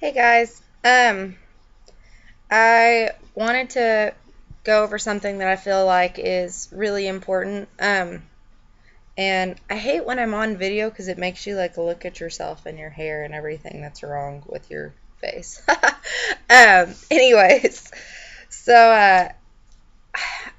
Hey guys, I wanted to go over something that I feel like is really important. And I hate when I'm on video because it makes you like look at yourself and your hair and everything that's wrong with your face. Anyways, so I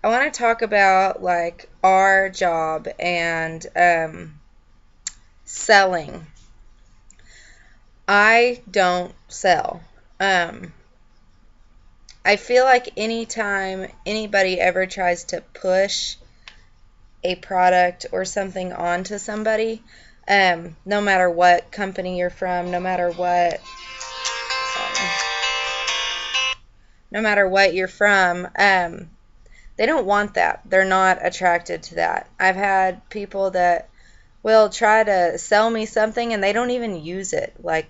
want to talk about like our job and selling. I don't sell. Um, I feel like anytime anybody ever tries to push a product or something onto somebody, no matter what company you're from, sorry, no matter what you're from, they don't want that. They're not attracted to that. I've had people that will try to sell me something and they don't even use it. Like,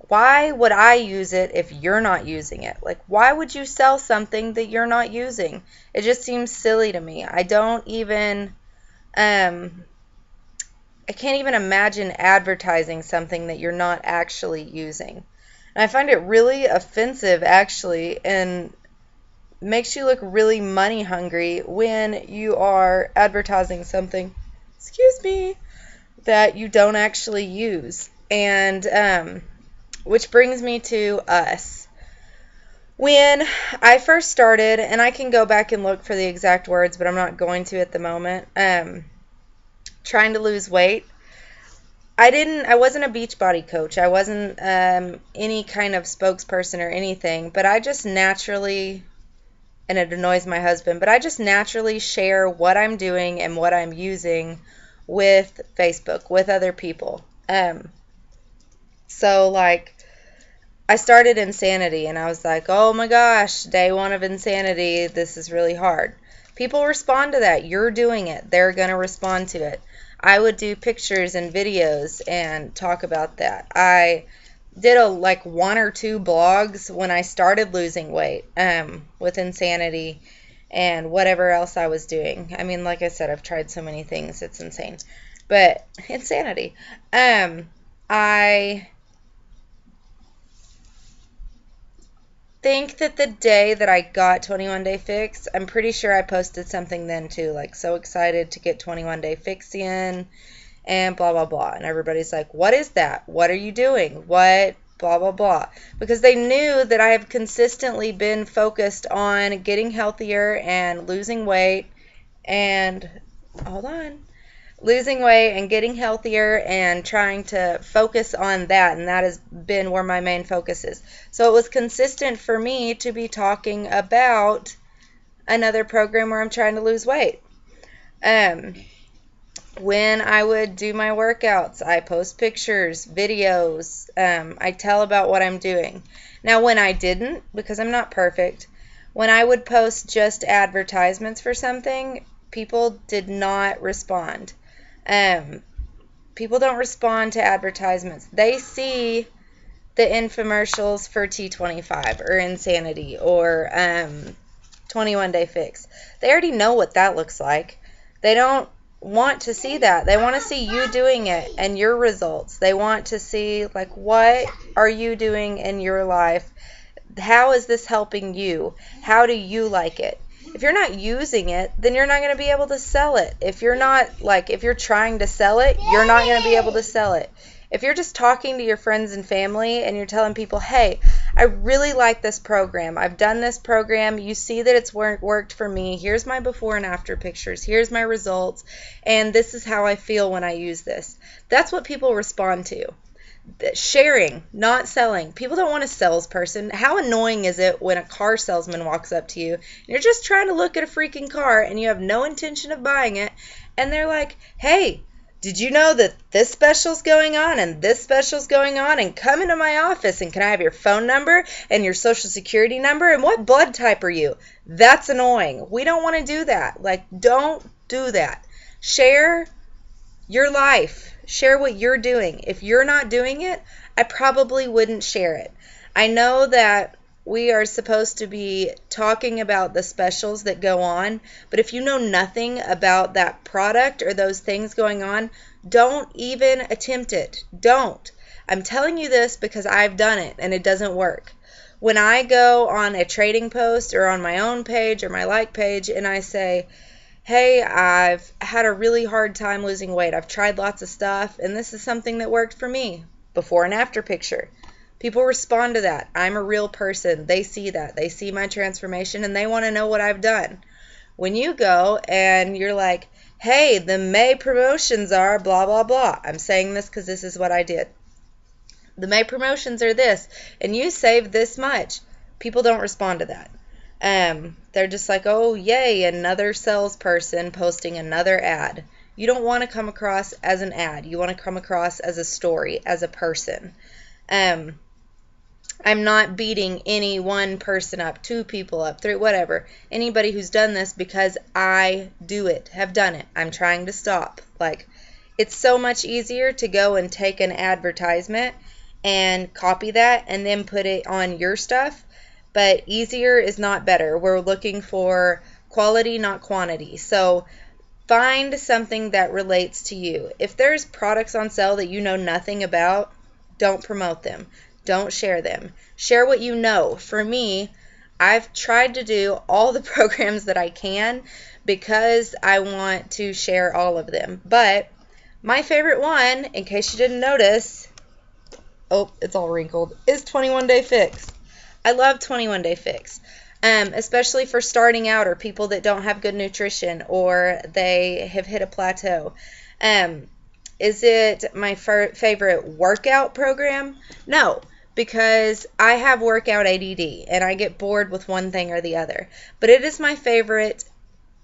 why would I use it if you're not using it? Like, why would you sell something that you're not using? It just seems silly to me. Um, I can't even imagine advertising something that you're not actually using. And I find it really offensive, actually, and makes you look really money hungry when you are advertising something, excuse me, that you don't actually use. And, which brings me to us. When I first started, and I can go back and look for the exact words, but I'm not going to at the moment, trying to lose weight, I wasn't a Beachbody coach. I wasn't any kind of spokesperson or anything, but I just naturally, and it annoys my husband, but I just naturally share what I'm doing and what I'm using with Facebook, with other people. So, like, I started Insanity and I was like, oh my gosh, day one of Insanity, this is really hard. People respond to that. You're doing it. They're going to respond to it. I would do pictures and videos and talk about that. I did like one or two blogs when I started losing weight with Insanity and whatever else I was doing. I mean, like I said, I've tried so many things. It's insane. But Insanity. I think that the day that I got 21 Day Fix, I'm pretty sure I posted something then too, like so excited to get 21 Day Fix in and blah blah blah. And everybody's like, "What is that? What are you doing? What blah blah blah?" Because they knew that I have consistently been focused on getting healthier and losing weight and hold on losing weight and getting healthier and trying to focus on that, and that has been where my main focus is. So it was consistent for me to be talking about another program where I'm trying to lose weight. um when I would do my workouts, I post pictures, videos, I tell about what I'm doing. Now when I didn't, because I'm not perfect, when I would post just advertisements for something, people did not respond. um, People don't respond to advertisements. They see the infomercials for T25 or Insanity or 21 Day Fix. They already know what that looks like. They don't want to see that. They want to see you doing it and your results. They want to see, like, what are you doing in your life? How is this helping you? How do you like it? If you're not using it, then you're not going to be able to sell it. If you're trying to sell it, you're not going to be able to sell it. If you're just talking to your friends and family and you're telling people, hey, I really like this program. I've done this program. You see that it's worked for me. Here's my before and after pictures. Here's my results. And this is how I feel when I use this. That's what people respond to. Sharing, not selling. People don't want a salesperson. How annoying is it when a car salesman walks up to you and you're just trying to look at a freaking car and you have no intention of buying it, and they're like, hey, did you know that this special's going on and this special's going on, and come into my office, and can I have your phone number and your social security number and what blood type are you? That's annoying. We don't want to do that. Like, don't do that. Share your life. Share what you're doing. If you're not doing it, I probably wouldn't share it. I know that we are supposed to be talking about the specials that go on, but if you know nothing about that product or those things going on, don't even attempt it. Don't. I'm telling you this because I've done it and it doesn't work. When I go on a trading post or on my own page or my like page and I say, hey, I've had a really hard time losing weight. I've tried lots of stuff and this is something that worked for me. Before and after picture. People respond to that. I'm a real person. They see that. They see my transformation and they want to know what I've done. When you go and you're like, hey, the May promotions are blah, blah, blah. I'm saying this because this is what I did. The May promotions are this, and you save this much. People don't respond to that. They're just like, oh, yay, another salesperson posting another ad. You don't want to come across as an ad. You want to come across as a story, as a person. I'm not beating any one person up, two people up, three, whatever. Anybody who's done this because I do it, have done it. I'm trying to stop. Like, it's so much easier to go and take an advertisement and copy that and then put it on your stuff. But easier is not better. We're looking for quality, not quantity. So find something that relates to you. If there's products on sale that you know nothing about, don't promote them. Don't share them. Share what you know. For me, I've tried to do all the programs that I can because I want to share all of them. But my favorite one, in case you didn't notice, oh, it's all wrinkled, is 21 Day Fix. I love 21 Day Fix, especially for starting out or people that don't have good nutrition or they have hit a plateau. Is it my favorite workout program? No, because I have workout ADD and I get bored with one thing or the other. But it is my favorite,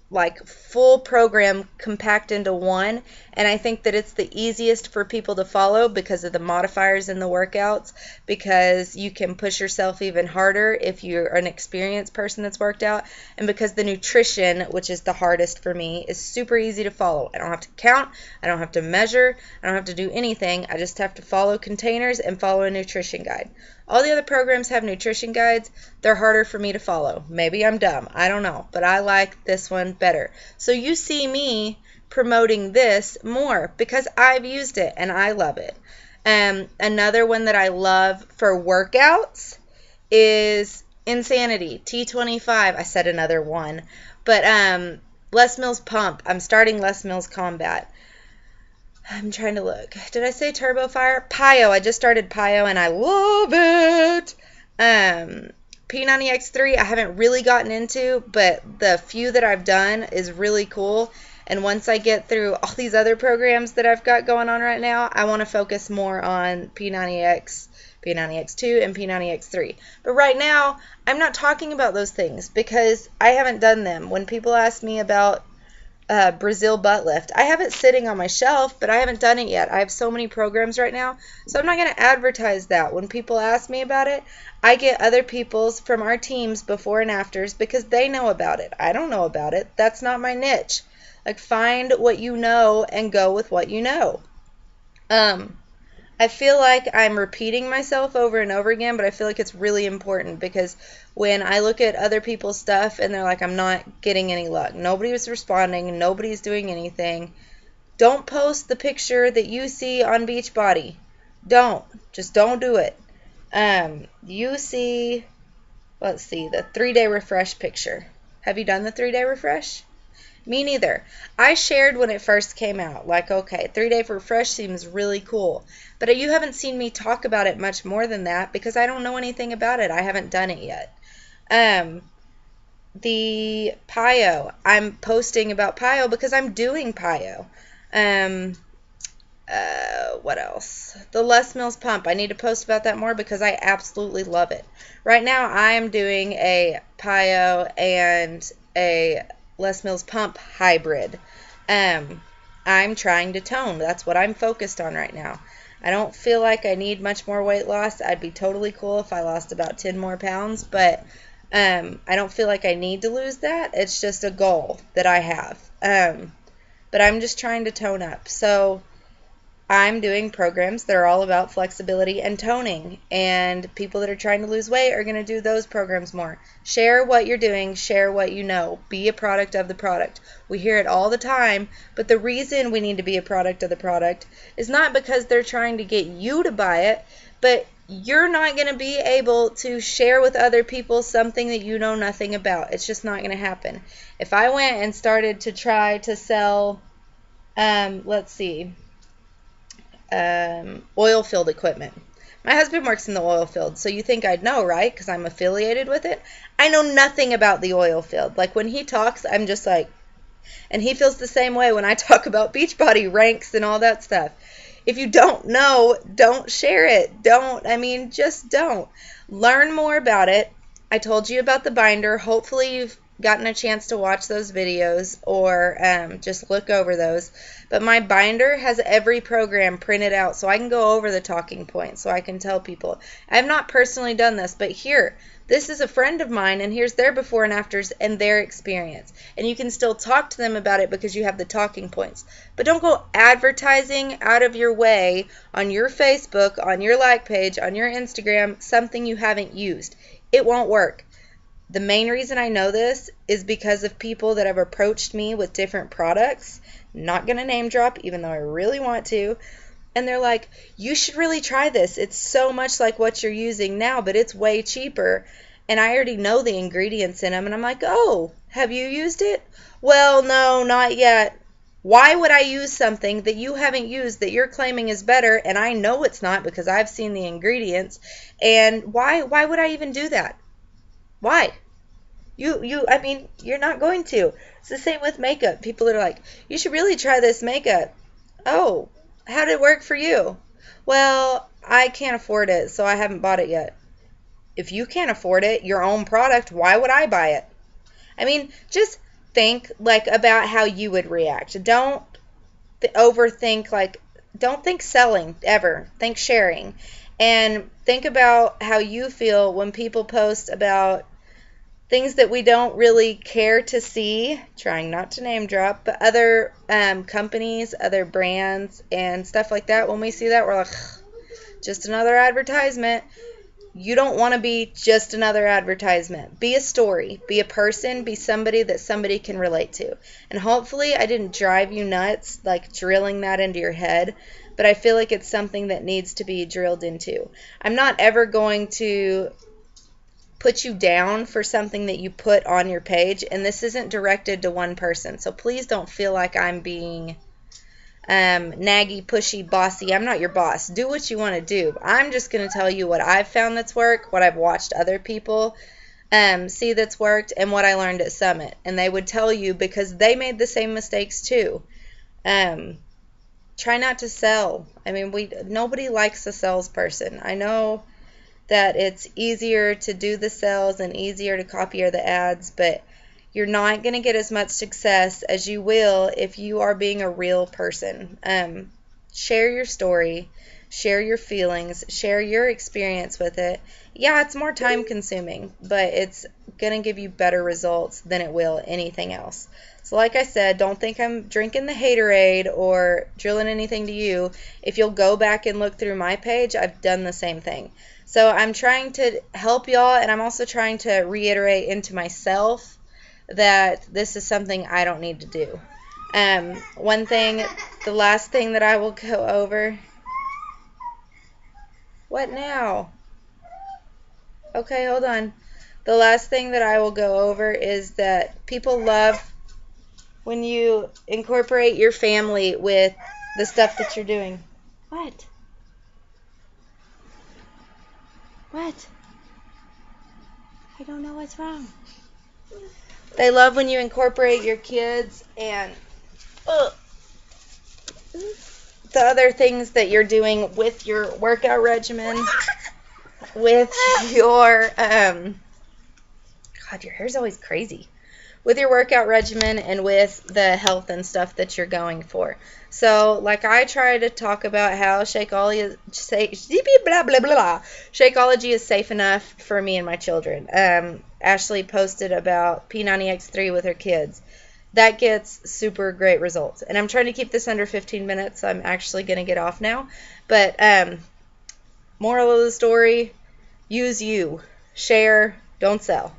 like, full program compact into one, and I think that it's the easiest for people to follow because of the modifiers in the workouts, because you can push yourself even harder if you're an experienced person that's worked out, and because the nutrition, which is the hardest for me, is super easy to follow. I don't have to count, I don't have to measure, I don't have to do anything. I just have to follow containers and follow a nutrition guide. All the other programs have nutrition guides. They're harder for me to follow. Maybe I'm dumb. I don't know. But I like this one better. So you see me promoting this more because I've used it and I love it. Another one that I love for workouts is Insanity, T25. I said another one. But Les Mills Pump. I'm starting Les Mills Combat. I'm trying to look. Did I say Turbo Fire? PiYo. I just started PiYo and I love it. P90X3 I haven't really gotten into, but the few that I've done is really cool. And once I get through all these other programs that I've got going on right now, I want to focus more on P90X, P90X2, and P90X3. But right now, I'm not talking about those things because I haven't done them. When people ask me about Brazil butt lift, I have it sitting on my shelf, but I haven't done it yet. I have so many programs right now, so I'm not going to advertise that. When people ask me about it, I get other people's from our teams before and afters because they know about it. I don't know about it. That's not my niche. Like, find what you know and go with what you know. I feel like I'm repeating myself over and over again, but I feel like it's really important because when I look at other people's stuff and they're like, I'm not getting any luck, nobody was responding, nobody's doing anything, don't post the picture that you see on Beachbody. Just don't do it. You see, let's see, the 3-day refresh picture. Have you done the 3-day refresh? Me neither. I shared when it first came out, like, okay, 3-day refresh seems really cool. But you haven't seen me talk about it much more than that because I don't know anything about it. I haven't done it yet. The PiYo. I'm posting about PiYo because I'm doing PiYo. What else? The Les Mills Pump. I need to post about that more because I absolutely love it. Right now, I am doing a PiYo and a Les Mills Pump hybrid. I'm trying to tone. That's what I'm focused on right now. I don't feel like I need much more weight loss. I'd be totally cool if I lost about 10 more pounds, but I don't feel like I need to lose that. It's just a goal that I have. But I'm just trying to tone up. So I'm doing programs that are all about flexibility and toning, and people that are trying to lose weight are going to do those programs more. Share what you're doing, share what you know, be a product of the product. We hear it all the time, but the reason we need to be a product of the product is not because they're trying to get you to buy it, but you're not going to be able to share with other people something that you know nothing about. It's just not going to happen. If I went and started to try to sell, let's see, oil field equipment. My husband works in the oil field, so you think I'd know, right? Because I'm affiliated with it. I know nothing about the oil field. Like when he talks, I'm just like, and he feels the same way when I talk about Beachbody ranks and all that stuff. If you don't know, don't share it. Just don't. Learn more about it. I told you about the binder. Hopefully you've gotten a chance to watch those videos or just look over those. But my binder has every program printed out so I can go over the talking points so I can tell people. I have not personally done this, but here, this is a friend of mine, and here's their before and afters and their experience. And you can still talk to them about it because you have the talking points. But don't go advertising out of your way on your Facebook, on your like page, on your Instagram, something you haven't used. It won't work. The main reason I know this is because of people that have approached me with different products. Not going to name drop, even though I really want to. And they're like, you should really try this. It's so much like what you're using now, but it's way cheaper. And I already know the ingredients in them. And I'm like, oh, have you used it? Well, no, not yet. Why would I use something that you haven't used that you're claiming is better? And I know it's not because I've seen the ingredients. And why would I even do that? Why? You're not going to. It's the same with makeup. People are like, you should really try this makeup. Oh, how did it work for you? Well, I can't afford it, so I haven't bought it yet. If you can't afford it, your own product, why would I buy it? Just think about how you would react. Don't overthink, don't think selling ever. Think sharing. And think about how you feel when people post about things that we don't really care to see, trying not to name drop, but other companies, other brands, and stuff like that. When we see that, we're like, just another advertisement. You don't want to be just another advertisement. Be a story. Be a person. Be somebody that somebody can relate to. And hopefully I didn't drive you nuts, drilling that into your head, but I feel like it's something that needs to be drilled into. I'm not ever going to put you down for something that you put on your page, and this isn't directed to one person, so please don't feel like I'm being naggy, pushy, bossy. I'm not your boss. Do what you want to do. I'm just going to tell you what I've found that's worked, what I've watched other people see that's worked, and what I learned at Summit. And they would tell you because they made the same mistakes too. Try not to sell. Nobody likes a salesperson. I know that it's easier to do the sales and easier to copy the ads, but you're not going to get as much success as you will if you are being a real person. Share your story, share your feelings, share your experience with it. Yeah, it's more time consuming, but it's going to give you better results than it will anything else. So like I said, don't think I'm drinking the haterade or drilling anything to you. If you'll go back and look through my page, I've done the same thing. So I'm trying to help y'all, and I'm also trying to reiterate into myself that this is something I don't need to do. One thing, the last thing that I will go over. What now? Okay, hold on. The last thing that I will go over is that people love when you incorporate your family with the stuff that you're doing. What? What? I don't know what's wrong. They love when you incorporate your kids and the other things that you're doing with your workout regimen, with your, God, your hair's always crazy. With your workout regimen and with the health and stuff that you're going for. So, I try to talk about how Shakeology is safe enough for me and my children. Ashley posted about P90X3 with her kids. that gets super great results. And I'm trying to keep this under 15 minutes. I'm actually going to get off now. But moral of the story, use you. Share, don't sell.